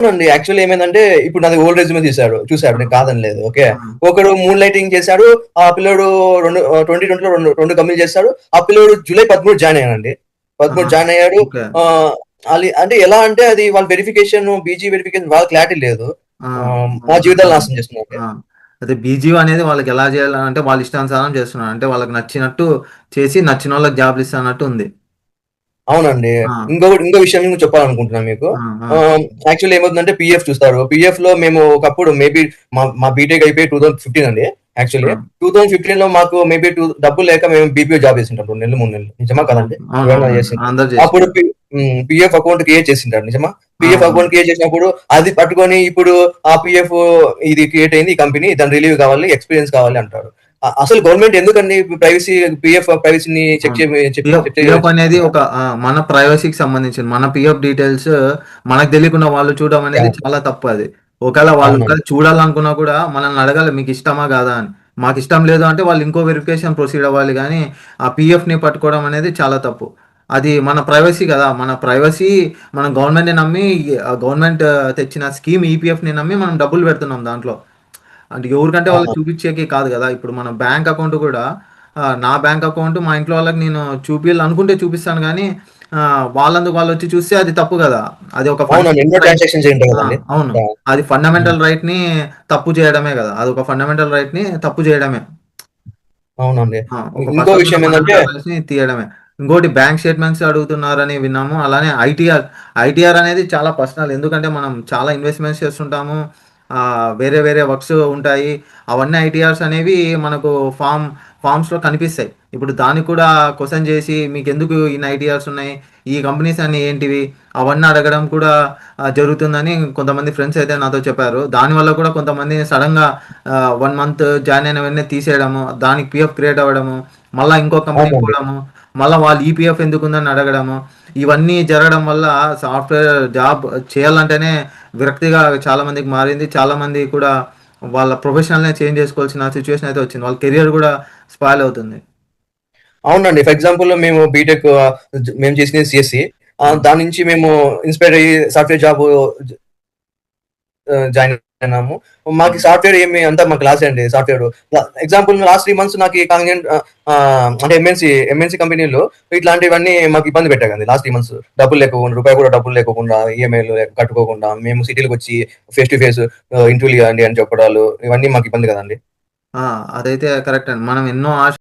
అవునండి. యాక్చువల్లీ ఏమైందంటే, ఇప్పుడు నాది ఓల్డ్ రెజ్యూమే చూసాడు. ఆ! నేను కాదనలేదు. ఓకే. ఆ! ఒకడు మూన్ లైటింగ్ చేశాడు. ఆ పిల్లోడు 2020లో రెండు కంపెనీలు చేస్తాడు. ఆ పిల్లోడు జూలై 13 జాయిన్ అయ్యాడండి. ఆ! 13 జాయిన్ అయ్యాడు. ఓకే. ఆహ్, అంటే ఎలా అంటే అది వాళ్ళ వెరిఫికేషన్, బీజీ వెరిఫికేషన్ వాళ్ళకి క్లారిటీ లేదు. ఆ! మా జీవితాలు అర్థమైంది. నాశనం చేస్తున్నారండి. ఆ! అదే బీజీఓ అనేది వాళ్ళకెలా జేయాలంటే వాళ్ళ ఇష్టానుసారం చేస్తున్నారు. అంటే వాళ్ళకి నచ్చినట్టు చేసి నచ్చినోళ్ళకి జాబ్‌లిస్తన్నట్టు ఉంది. అవునండి. ఆ! ఇంకో విషయం చెప్పాలనుకుంటున్నాను మీకు. ఆ! ఆ! యాక్చువల్లీ ఏమవుతుందంటే పీఎఫ్ చూస్తారు. పీఎఫ్‌లో మేము ఒకప్పుడు మేబీ మా బీటెక్ అయిపోయి 2015 అండి యాక్చువల్లీ. ఆ! 2015లో మాకు మేబీ డబ్బులు లేక మేము బీపీఓ జాబ్ చేసింటాం 2 నెలలు, 3 నెలలు. నిజమా అవును. కాదండి? ఎవరైనా అవునవునండి. చేసింటే. అందరూ అప్పుడు జేసింటారు. పీఎఫ్ అకౌంట్ క్రియేట్ చేసింటారు. నిజమా? పీఎఫ్ అవును. అకౌంట్ క్రియేట్ చేసినప్పుడు అది పట్టుకొని ఇప్పుడు ఆ పీఎఫ్ ఇది క్రియేట్ అయింది ఈ కంపెనీ దాని రిలీవ్ కావాలి, ఎక్స్‌పీరియన్స్ కావాలి అంటారు. అసలు గవర్నమెంట్ ఎందుకండి పీఎఫ్ ప్రైవసీని అవును. చెక్ పీఎఫ్ అనేది చేయదా? ఒక మన ప్రైవసీకి సంబంధించింది. మన పీఎఫ్ డీటెయిల్స్ మనకు తెలియకుండా వాళ్ళు చూడడం అనేది యాహ్! చాలా తప్పది. ఒకవేళ అవునండి. చూడాలనుకున్నా కూడా మనల్ని అడగాలి మీకిష్టమా? కాదా? అని. మాకిష్టం లేదు అంటే వాళ్ళు ఇంకో వెరిఫికేషన్ ప్రొసీడ్ అవ్వాలి గానీ, ఆ పీఎఫ్‌ని పట్టుకోవడం అనేది చాలా తప్పు. అది మన ప్రైవసీ గదా! మన ప్రైవసీ మనం గవర్నమెంట్‌ని నమ్మి గవర్నమెంట్ తెచ్చిన స్కీమ్ ఈపీఎఫ్‌ని నమ్మి మనం డబ్బులు పెడుతున్నాం దాంట్లో. అంటే ఎవరికంటే వాళ్ళకి అవును. చూపిచ్చేకి కాదు గదా! ఇప్పుడు మన బ్యాంక్ అకౌంట్ గూడా నా బ్యాంక్ అకౌంట్ మా ఇంట్లో వాళ్ళకి నేను చూపియాలనుకుంటే చూపిస్తాను గానీ, వాళ్ళందుకు వాళ్ళొచ్చి చూస్తే అది తప్పు గదా! అది ఒక అవునండి. ఎన్నో ఫండమెంటల్ రైట్. ట్రాన్సాక్షన్స్ అయ్యుంటాయి ఆ! గదండీ. అవును. యాహ్! అది హ్మ్. ఫండమెంటల్ రైట్‌ని తప్పు చేయడమే గదా! అదొక ఫండమెంటల్ రైట్‌ని తప్పు చేయడమే. అవునండి. ఒక ఇంకో ఫస్ట్ ఆఫ్ ఆల్ విషయం ఏందంటే ఫండమెంటల్ రైట్స్‌ని తీయడమే. ఇంకోటి బ్యాంక్ స్టేట్‌మెంట్స్ అడుగుతున్నారని విన్నాము. అలానే ఐటీఆర్ అనేది చాలా పర్సనల్. ఎందుకంటే మనం చాలా ఇన్వెస్ట్‌మెంట్స్ చేస్తుంటాము. వేరే వేరే వర్క్స్ ఉంటాయి. అవన్నీ ఐటీఆర్స్ అనేవి మనకు ఫార్మ్స్‌లో కనిపిస్తాయి. ఇప్పుడు దానికి కూడా క్వెషన్ చేసి మీకెందుకు ఇన్ని ఐటీఆర్స్ ఉన్నాయి? ఈ కంపెనీస్ అన్నీ ఏంటివి? అవన్నీ అడగడం కూడా జరుగుతుందని కొంతమంది ఫ్రెండ్స్ అయితే నాతో చెప్పారు. దానివల్ల కూడా కొంతమంది సడెన్‌గా 1 మంత్ జాయిన్ అయిన వెంటనే తీసేయడము, దానికి పీఎఫ్ క్రియేట్ అవ్వడము, మళ్ళా ఇంకో కంపెనీకి అవునండి. పోవడము, మళ్ళా వాళ్ళు ఈపీఎఫ్ ఎందుకుందని అడగడము. ఇవన్నీ జరగడం వల్ల సాఫ్ట్‌వేర్ జాబ్ చేయాలంటేనే విరక్తిగా చాలా మందికి మారింది. చాలా మంది కూడా వాళ్ళ ప్రొఫెషనల్‌నే చేంజ్ చేసుకోవాల్సిన సిట్యుయేషన్ అయితే వచ్చింది. వాళ్ళ కెరియర్ కూడా స్పాయిల్ అవుతుంది. అవునండి. ఫర్ ఎగ్జాంపుల్ మేము బీటెక్ మేము చేసింది సీఎస్‌సి. ఆ! దాని నుంచి మేము ఇన్‌స్పైర్ అయ్యి సాఫ్ట్‌వేర్ జాబ్ జాయిన్ అయినాము. ఆ! మాకు సాఫ్ట్‌వేర్ అంతా మాకు లాసే అండి సాఫ్ట్‌వేరు. ఎగ్జాంపుల్ లాస్ట్ 3 మంత్స్ నాకు ఈ కాంగ్నియెంట్ అంటే ఎంఎన్‌సి కంపెనీలు ఇట్లాంటివన్నీ మాకు ఇబ్బంది పెట్టాయండి లాస్ట్ 3 మంత్స్. డబ్బులు లేకోకుండా, రూపాయి కూడా డబ్బులు లేకోకుండా, ఈఎంఐలు కట్టుకోకుండా, మేము సిటీ‌లకొచ్చి ఫేస్ టు ఫేస్ ఇంటర్వ్యూలు ఇయ్యండి అని చెప్పడాలు, ఇవన్నీ మాకు ఇబ్బంది కదండీ! ఆ! అదైతే కరెక్టే అండి. మనం ఎన్నో